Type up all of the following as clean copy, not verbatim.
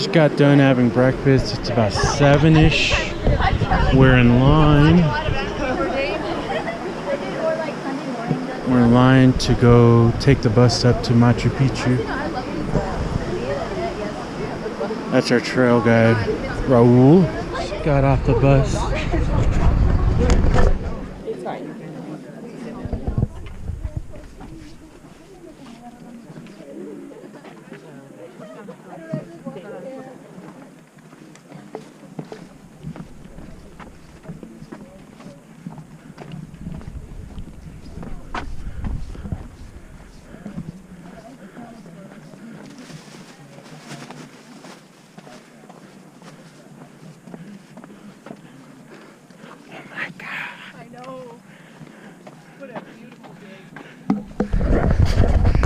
Just got done having breakfast. It's about 7-ish. We're in line. We're in line to go take the bus up to Machu Picchu. That's our trail guide, Raul. Just got off the bus.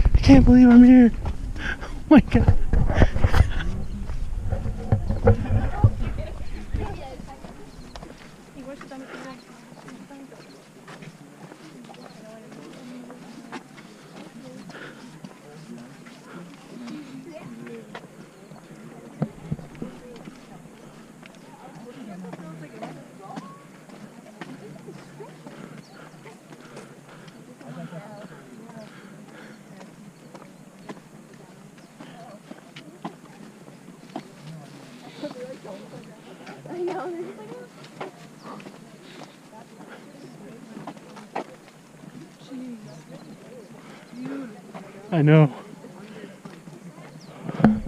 I can't believe I'm here. Oh my god. I know. I'm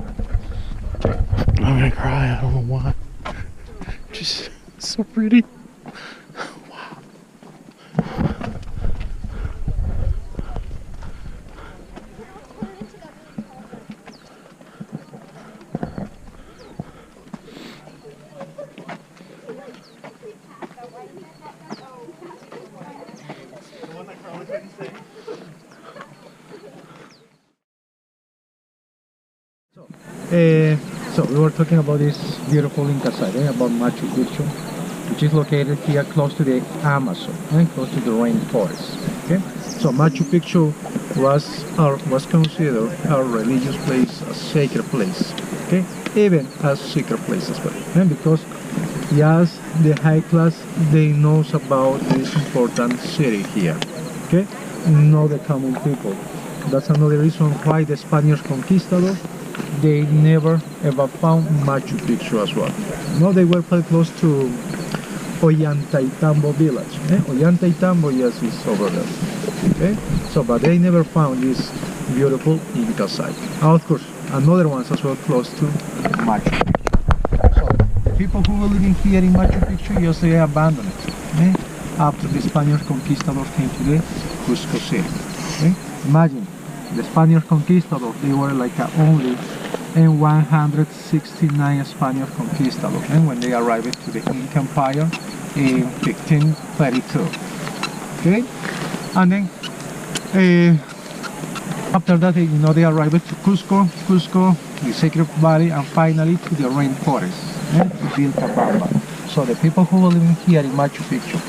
gonna cry. I don't know why. Just so pretty. Wow. So we were talking about this beautiful Inca site, about Machu Picchu, which is located here close to the Amazon, close to the rainforest. Okay, so Machu Picchu was considered a religious place, a sacred place. Okay, even a secret place as well, because yes, the high class they knows about this important city here. Okay, not the common people. That's another reason why the Spanish conquistadors they never ever found Machu Picchu as well. No, they were quite close to Ollantaytambo village. Ollantaytambo, yes, is over there. Okay, so but they never found this beautiful Inca site. And of course, another one as well close to Machu Picchu. So the people who were living here in Machu Picchu, yes, they abandoned it after the Spanish conquistadors came to the Cusco city. Okay? Imagine the Spanish conquistadors, they were like only 169 Spanish conquistadors, and when they arrived to the Inca Empire in 1532. Okay, and then after that, they arrived to Cusco, the Sacred Valley, and finally to the rainforest, to Vilcabamba. So the people who were living here in Machu Picchu,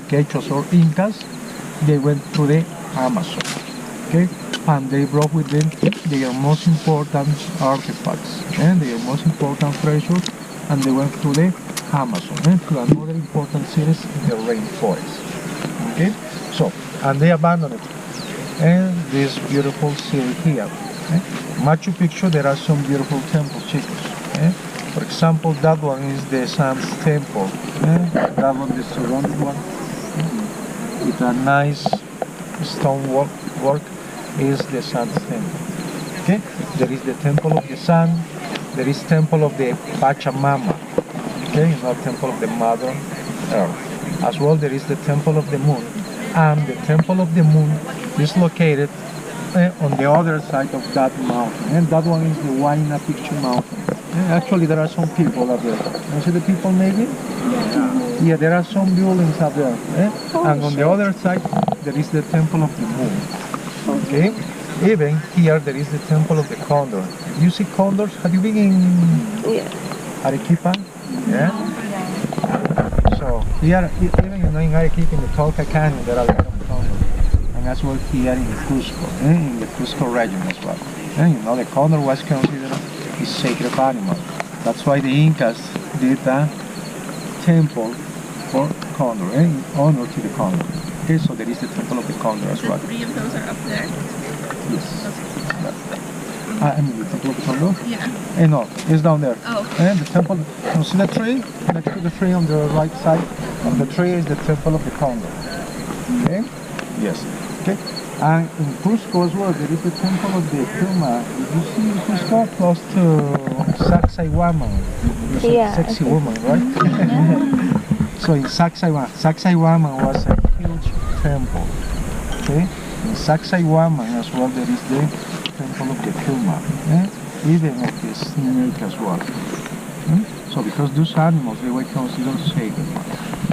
Quechuas or Incas, they went to the Amazon. Okay, and they brought with them their most important artifacts and their most important treasures, and they went to the Amazon, to another important cities in the rainforest. Okay, so and they abandoned it, and this beautiful city here. Machu Picchu, there are some beautiful temples, chicos. For example, that one is the Sun's temple. That one, the surrounding one, with a nice stone work, is the Sun's temple. Okay, there is the temple of the sun, there is temple of the Pachamama, okay, not temple of the Mother Earth. As well, there is the temple of the moon, and the temple of the moon is located on the other side of that mountain, and that one is the Huayna Picchu mountain. Actually, there are some people up there. You see the people maybe? Yeah, there are some buildings up there. And on the other side, there is the temple of the moon. Okay? Even here, there is the temple of the condor. You see condors? Have you been in Arequipa? Yeah? So here, even in Arequipa, in the Tolca Canyon, there are a lot of condors. And as well here in Cusco, in the Cusco region as well. And the condor was considered a sacred animal. That's why the Incas did a temple for Condor, in honor to the Condor. Okay, so there is the temple of the Condor as well. The 3 of those are up there? Yes. I mean the temple of the Condor? Yeah. No, it's down there. Oh. And the temple, you see the tree? Next to the tree on the right side of the tree is the temple of the Condor. Okay? Yes. Okay. And in Cusco as well, there is the temple of the Puma. Did you see Cusco? Close to Sacsayhuaman. It's Yeah, a sexy okay. woman, right? So in Sacsayhuaman was a huge temple. Okay? In Sacsayhuaman as well, there is the temple of the Puma. Even of the snake as well. So because those animals, they were considered sacred.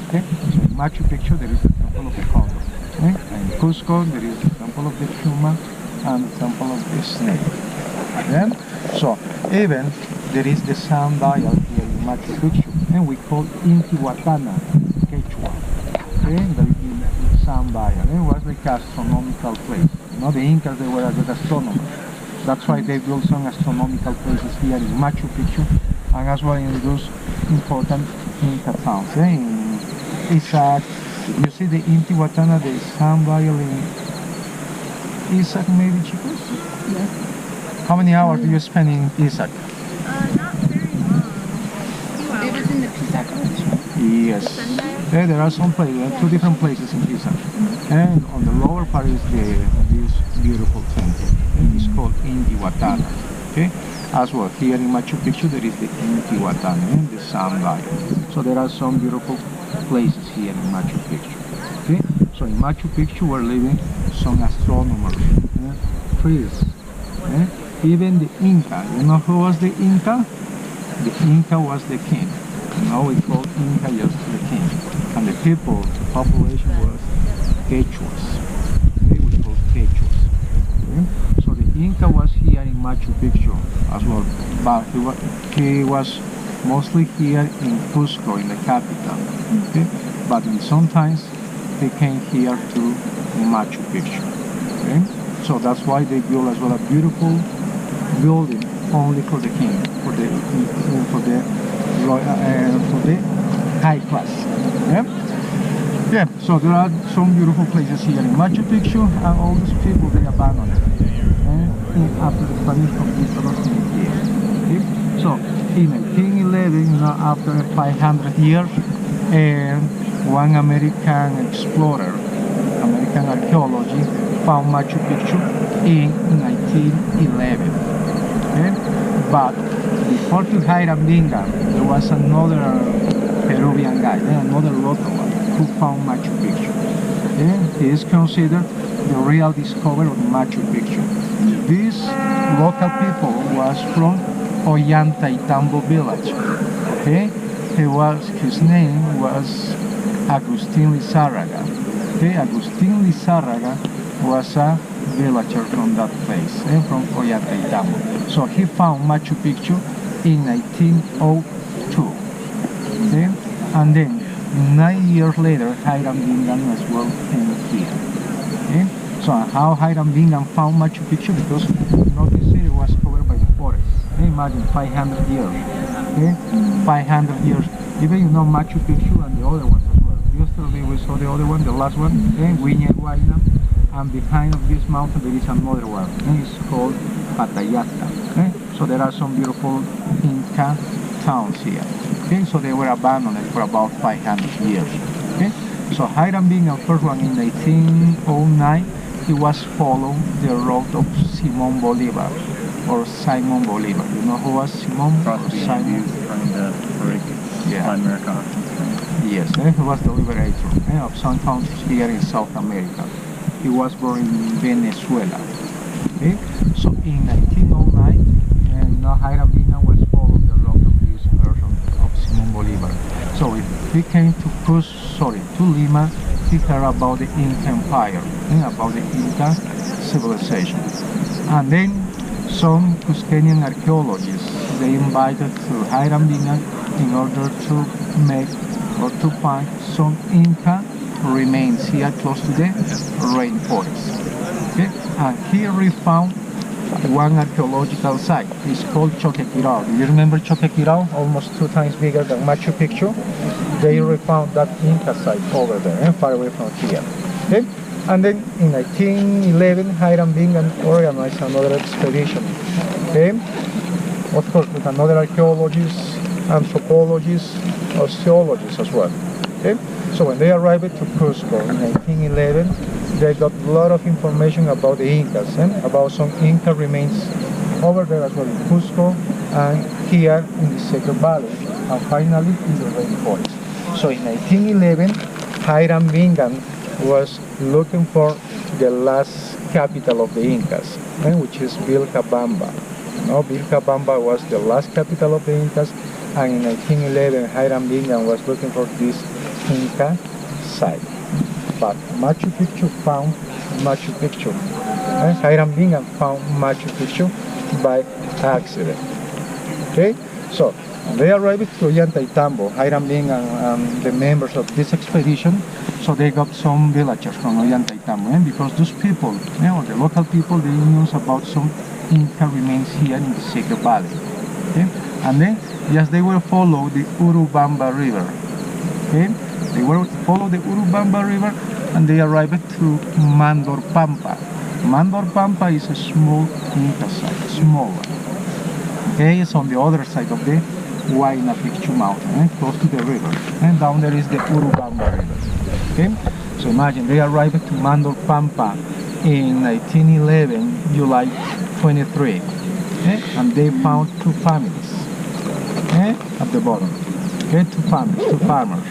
Okay? So in Machu Picchu, there is the temple of the Condor. And in Cusco, there is the temple of the Puma and the temple of the snake. Okay? So even there is the sun dial here in Machu Picchu, and we call Intihuatana, Quechua. Okay? The sun dial. It was like an astronomical place. You know, the Incas, they were a good astronomers. That's why they built some astronomical places here in Machu Picchu, and as well in those important Inca towns. In Isaac, you see the Intihuatana, the sun dial in Isaac, maybe, chicos? Yeah. How many hours do you spend in Isaac? Not very long. It was in the Pisac Village. Yes. Sundial? Yeah, there are some places, two different places in Isaac. And on the lower part is this beautiful temple. It's called Intihuatana. Okay? As well, here in Machu Picchu, there is the Intihuatana and the sun dial. So there are some beautiful places here in Machu Picchu. Okay? So in Machu Picchu, we're living some astronomers, priests. Even the Inca. You know who was the Inca? The Inca was the king. Now we call Inca just the king. And the people, the population was Quechuas. Okay? We call Quechuas. Okay? So the Inca was here in Machu Picchu as well, but he was mostly here in Cusco, in the capital. Okay? But sometimes they came here to Machu Picchu. Okay? So that's why they built as well a beautiful building only for the king, for the high class. Yeah? Yeah, so there are some beautiful places here in Machu Picchu, and all these people, they abandoned it after the Spanish conquistadors came here. Okay? So in 1811, after 500 years, one American explorer, American archaeology, found Machu Picchu in 1911. Okay? But before to Hiram Bingham, there was another Peruvian guy, another local one, who found Machu Picchu. He is considered the real discoverer of Machu Picchu. This local people was from Ollantaytambo village. Okay? His name was Agustin Lizárraga. Okay? Agustin Lizárraga was a villager from that place, from Ollantaytambo. So he found Machu Picchu in 1902. Okay? And then 9 years later, Hiram Bingham as well came here. Okay? So how Hiram Bingham found Machu Picchu? Because this city was covered by the forest. Imagine 500 years. Okay? 500 years. Even Machu Picchu and the other ones as well. Yesterday we saw the other one, the last one, Huayna Huayna. And behind of this mountain there is another one. It's called Patayata. Okay? So there are some beautiful Inca towns here. Okay? So they were abandoned for about 500 years. Okay? So Hiram Bingham, first one in 1909, he was following the route of Simon Bolivar, or Simon Bolivar. You know who was Simon? Simon. From the Latin America. Yes, he was the liberator of some countries here in South America. He was born in Venezuela. Okay? So in 1909, and Hiram Bingham was following the route of this person of Simon Bolivar. So he came to Lima, he heard about the Inca Empire, about the Inca civilization. And then some Cuscanian archaeologists, they invited to Hiram Bingham in order to make or to find some Inca remains here close to the rainforest. Okay? And here we found one archaeological site. It's called Choquequirao. Do you remember Choquequirao? Almost 2 times bigger than Machu Picchu. They refound that Inca site over there, and far away from here. Okay? And then in 1911, Hiram Bingham organized another expedition. Okay? Of course, with another archaeologists, anthropologists, sociologists as well. Okay? So when they arrived to Cusco in 1911, they got a lot of information about the Incas, about some Inca remains over there as well in Cusco and here in the Sacred Valley, and finally in the rainforest. So in 1911, Hiram Bingham was looking for the last capital of the Incas, which is Vilcabamba. No, Vilcabamba was the last capital of the Incas, and in 1911, Hiram Bingham was looking for this Inca site. But Machu Picchu found Machu Picchu. Hiram Bingham found Machu Picchu by accident. Okay, so they arrived to Ollantaytambo, Hiram Bingham and the members of this expedition. So they got some villagers from Ollantaytambo, because those people, or the local people, they knew about some Inca remains here in the Sacred Valley. Okay, and then yes, they will follow the Urubamba River. Okay, they will follow the Urubamba River and they arrived to Mandor Pampa. Mandor Pampa is a small Inca site, small one. Okay, it's on the other side of the Huayna Picchu mountain, close to the river. And down there is the Urubamba River. Okay, so imagine they arrived to Mandor Pampa in 1911, July 23. Okay, and they found 2 families at the bottom. Okay, 2 families, 2 farmers.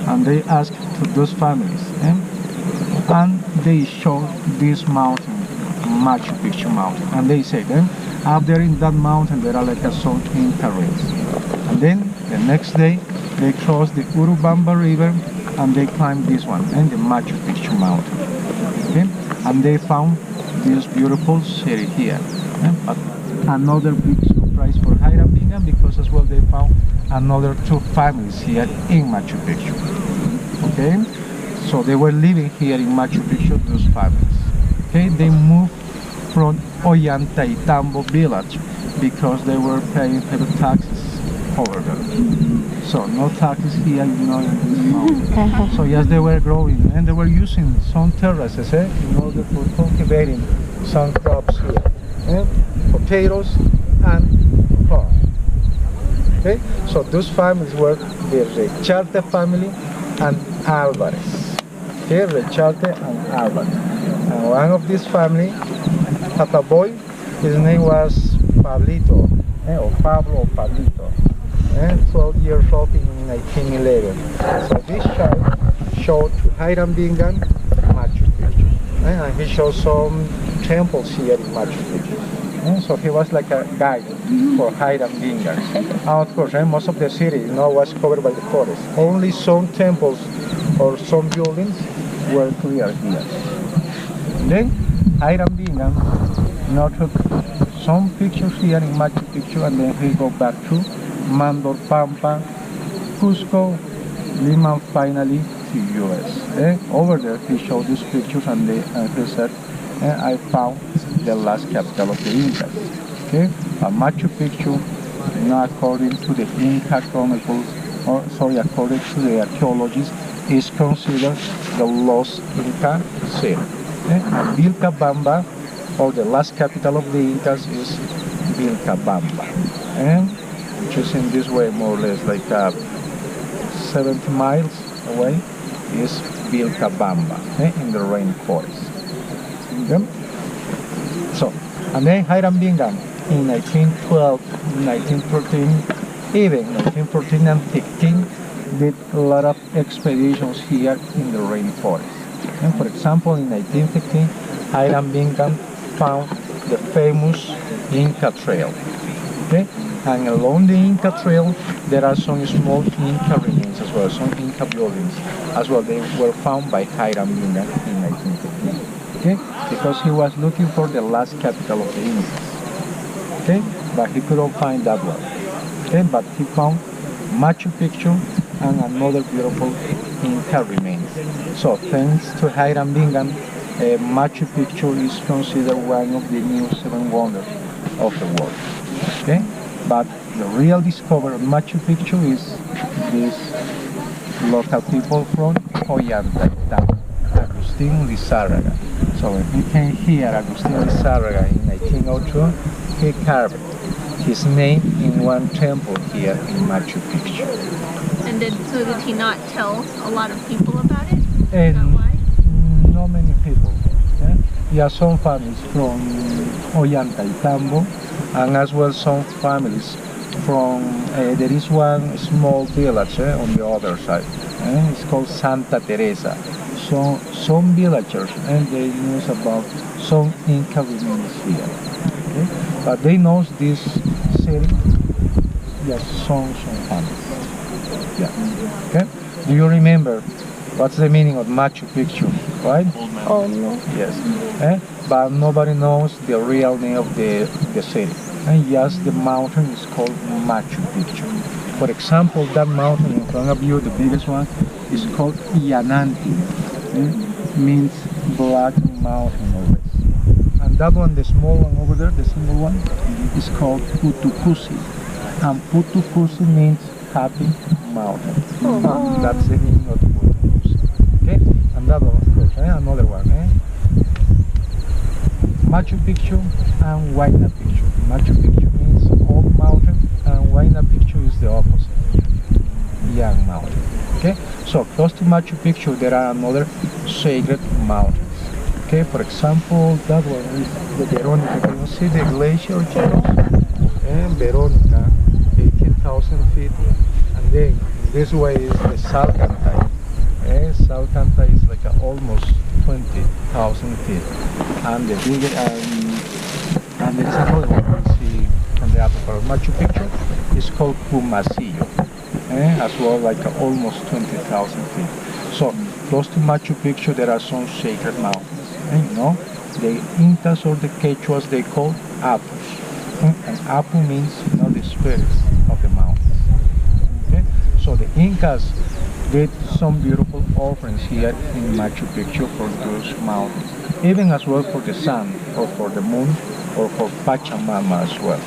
And they asked to those families, and they showed this mountain, Machu Picchu mountain, and they said, up there in that mountain there are like some Inca ruins. And then the next day they crossed the Urubamba River and they climbed this one, and the Machu Picchu mountain. Okay? And they found this beautiful city here. But another big surprise for Hiram Bingham, because as well they found another 2 families here in Machu Picchu. Okay, so they were living here in Machu Picchu, those families. Okay, they moved from Ollantaytambo village because they were paying heavy taxes over there. So no taxes here, in this mountain. So yes, they were growing and they were using some terraces in order for cultivating some crops here, potatoes and corn. Okay, so those families were the Recharte family and Alvarez. Okay, Recharte and Alvarez. And one of this family had a boy. His name was Pablito, or Pablo or Pablito. 12 years old in 1911. So this child showed to Hiram Bingham Machu Picchu. And he showed some temples here in Machu Picchu. So he was like a guide for Hiram Bingham. And of course, most of the city was covered by the forest. Only some temples or some buildings were clear here. Then Hiram Bingham took some pictures here in Machu Picchu, and then he go back to Mandor Pampa, Cusco, Lima, and finally to US. Over there he showed these pictures, and he said, I found the last capital of the Incas. Okay, Machu Picchu, according to the Inca chronicles, according to the archaeologists, is considered the lost Inca city. And Vilcabamba, or the last capital of the Incas, is Vilcabamba, which is in this way more or less like 70 miles away is Vilcabamba in the rainforest. So, and then Hiram Bingham in 1912, 1913, even 1914 and 15 did a lot of expeditions here in the rainforest. And for example, in 1915, Hiram Bingham found the famous Inca Trail. Okay? And along the Inca Trail, there are some small Inca remains as well, some Inca buildings as well. They were found by Hiram Bingham in 1915. Okay? Because he was looking for the last capital of the Incas. Okay? But he couldn't find that one. Okay? But he found Machu Picchu and another beautiful Inca remains. So thanks to Hiram Bingham, Machu Picchu is considered one of the new seven wonders of the world. Okay, but the real discovery of Machu Picchu is these local people from Ollantaytambo, Agustin Lizárraga. So when he came here, Agustin Lizárraga, in 1902, he carved his name in one temple here in Machu Picchu. And did he not tell a lot of people about it? Is And that why? not many people. Yeah, some families from Ollantaytambo, and as well some families from, there is one small village on the other side. It's called Santa Teresa. So some villagers, and they know about some Inca remains here. Okay? But they know this city, yes, some families. Yeah. Okay. Do you remember what's the meaning of Machu Picchu? Right? Oh no. Yes. But nobody knows the real name of the city. And yes, the mountain is called Machu Picchu. For example, that mountain in front of you, the biggest one, is called Yananti. Means black mountain always. And that one, the small one over there, the single one, is called Putukusi. And Putukusi means happy mountain. That's the meaning of Putukusi. Okay? And that one, of course, another one. Machu Picchu and Huayna Picchu. Machu Picchu means old mountain, and Huayna Picchu is the opposite, young mountain. Okay, so close to Machu Picchu there are another sacred mountains. Okay, for example, that one is the Veronica. Can you see the glacier channel? Veronica, 18,000 feet, and then this way is the Salcantay. Salcantay is like almost 20,000 feet, and the bigger and there is another one we see on the upper part of Machu Picchu. It's called Pumasillo, as well, like almost 20,000 feet. So close to Machu Picchu there are some sacred mountains. The Incas or the Quechuas, they call Apus, and Apu means the spirits of the mountains. Okay, so the Incas did some beautiful offerings here in Machu Picchu for those mountains, even as well for the sun or for the moon or for Pachamama as well.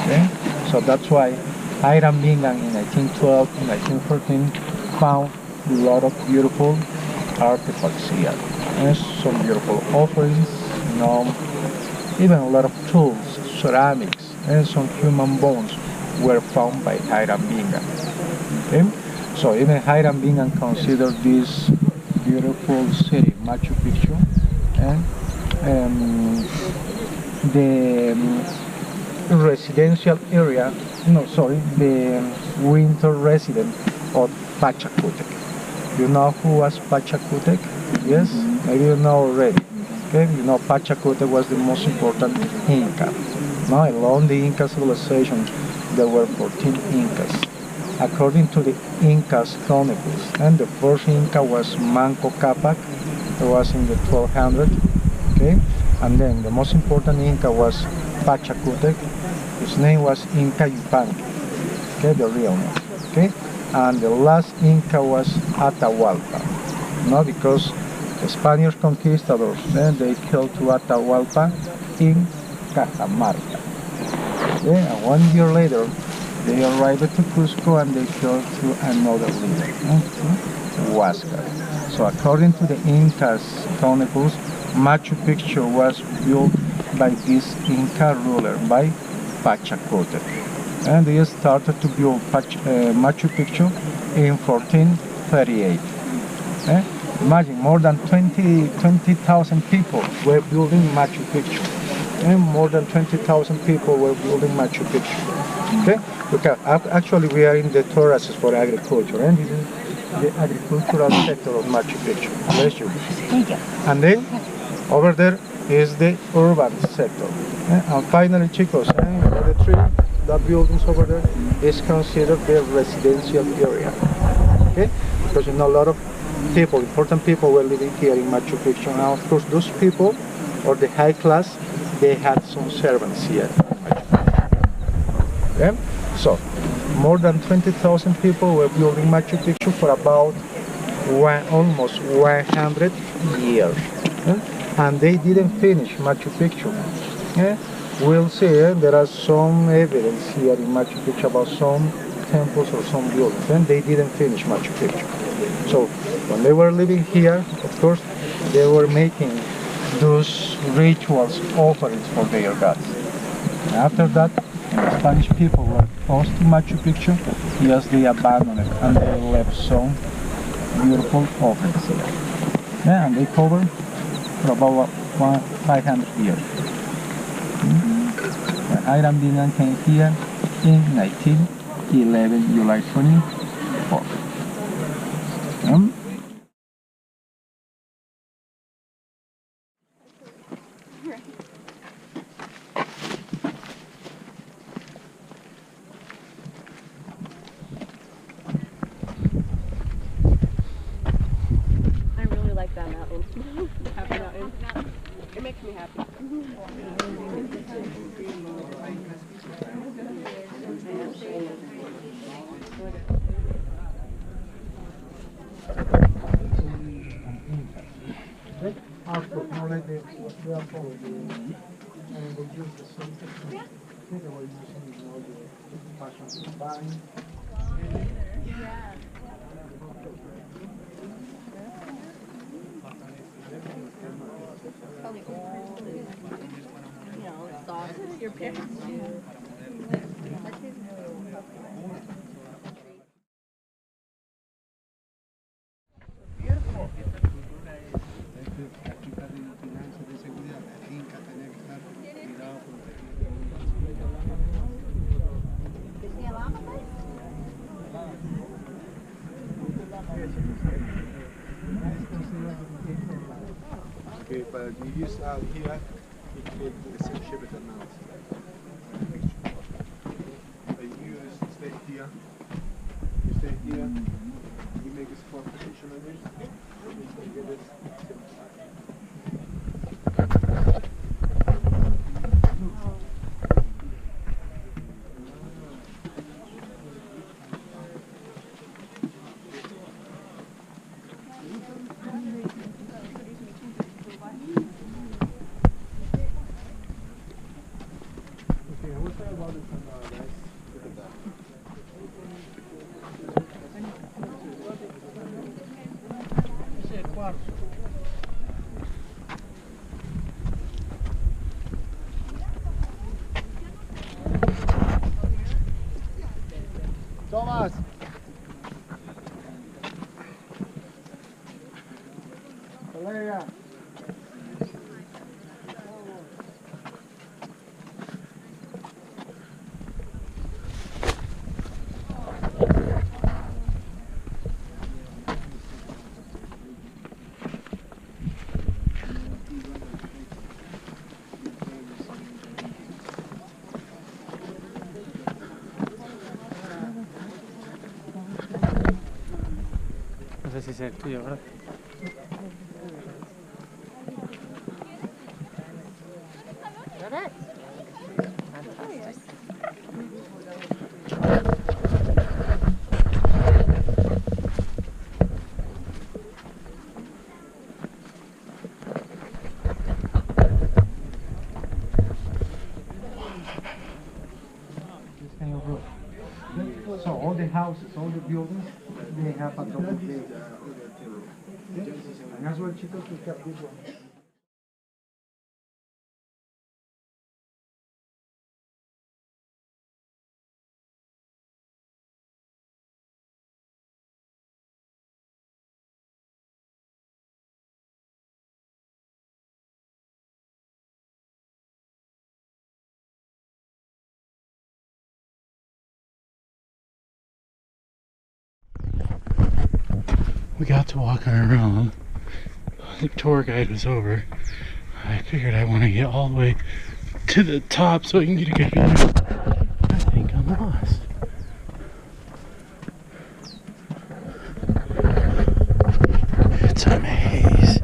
Okay? So that's why Hiram Bingham in 1912, 1913 found a lot of beautiful artifacts here. And some beautiful offerings, even a lot of tools, ceramics, and some human bones were found by Hiram Bingham. Okay? So even Hiram Bingham considered this beautiful city, Machu Picchu, and the residential area, the winter resident of Pachacutec. You know who was Pachacutec? Yes? Maybe you know already. Okay? Pachacutec was the most important Inca. Along the Inca civilization, there were 14 Incas. According to the Incas chronicles, and the first Inca was Manco Cápac, it was in the 1200, okay? And then the most important Inca was Pachacutec. His name was Inca Yupanqui, okay, the real name, okay? And the last Inca was Atahualpa, because the Spanish conquistadors, then they killed to Atahualpa in Cajamarca. Okay? And 1 year later, they arrived to Cusco and they killed to another leader, Huáscar. So according to the Incas chronicles, Machu Picchu was built by this Inca ruler, by Pachacutec. And they started to build Machu Picchu in 1438. Imagine, more than 20,000 people were building Machu Picchu. And more than 20,000 people were building Machu Picchu. Okay? Because actually we are in the terraces for agriculture, and this is the agricultural sector of Machu Picchu. Bless you. And then over there is the urban sector. And finally, chicos, the tree, that buildings over there is considered the residential area. Okay? Because a lot of people, important people, were living here in Machu Picchu. Now, of course, those people, or the high class, they had some servants here. Okay? So, more than 20,000 people were building Machu Picchu for about almost 100 years. and they didn't finish Machu Picchu. Yeah? We'll see, there are some evidence here in Machu Picchu about some temples or some buildings, and they didn't finish Machu Picchu. So when they were living here, of course, they were making those rituals, offerings for their gods. And after that, when the Spanish people were close to Machu Picchu, yes, they abandoned it and they left some beautiful offerings here. Yeah, and they covered for about 500 years. When Hiram Bingham came here in 1911, July 24. I really like that mountain. Happy mountain. It makes me happy. After knowledge, they are following and they use the same technique. They were using the fashion design. You know, soft. Your parents do. Okay, but you use out here, you create the same shape as the mouth. You stay here, you stay here, you make a spot position on it, you can get it. Okay, and what's that about this guys? Look at that. Thomas! Valeria! No sé si es el tuyo, ¿verdad? This kind of roof. So all the houses, all the buildings, they have a double bed. And that's why chicos we kept this one. We got to walking around. The tour guide was over. I figured I want to get all the way to the top so I can get a good view. I think I'm lost. It's a maze.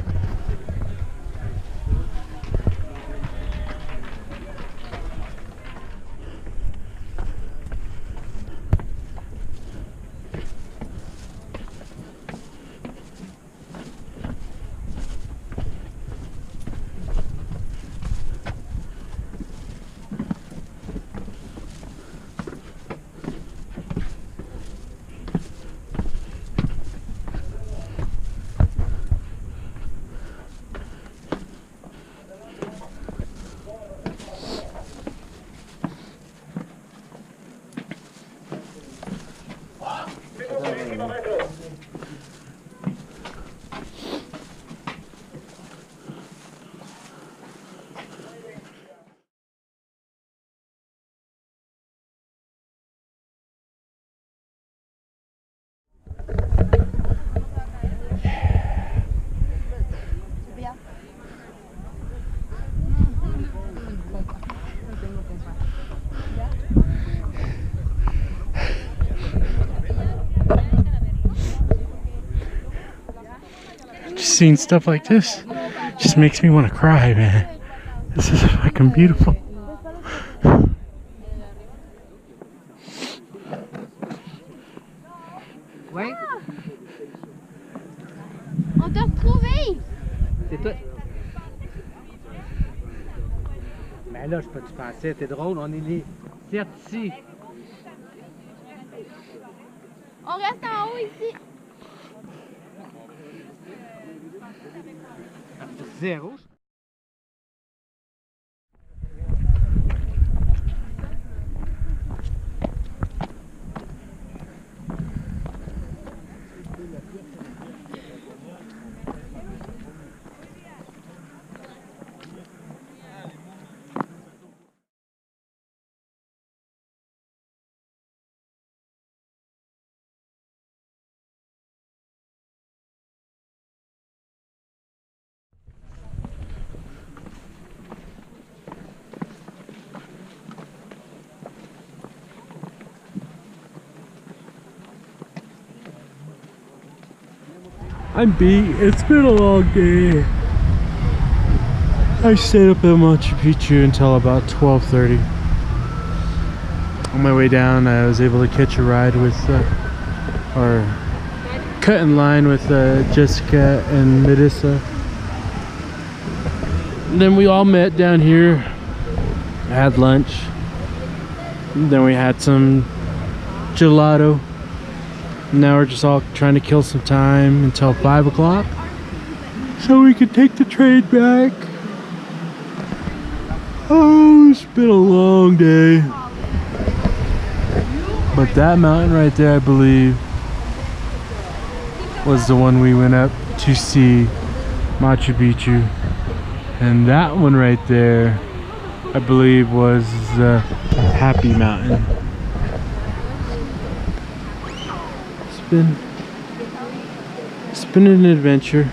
just seeing stuff like this just makes me want to cry, man. This is fucking beautiful. Ouais. On t'a retrouvé! C'est toi. Mais là, je peux-tu penser, t'es drôle, on est les 7 ici. On reste en haut ici. Zéro. I'm beat. It's been a long day. I stayed up at Machu Picchu until about 12:30. On my way down, I was able to catch a ride with, or cut in line with Jessica and Melissa. And then we all met down here, had lunch. And then we had some gelato. Now we're just all trying to kill some time until 5 o'clock so we can take the train back. Oh, it's been a long day. But that mountain right there, I believe, was the one we went up to see Machu Picchu. And that one right there, I believe, was the Happy Mountain. It's been an adventure.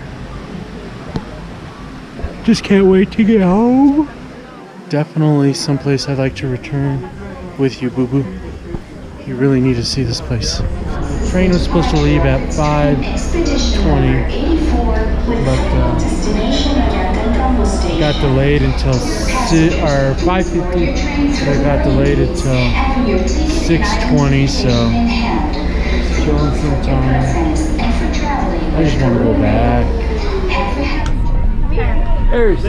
Just can't wait to get home. Definitely someplace I'd like to return with you, Boo Boo. You really need to see this place. The train was supposed to leave at 5:20, but got delayed until 5:50. But I got delayed until 6:20, so chilling some time. I just want to go back. There's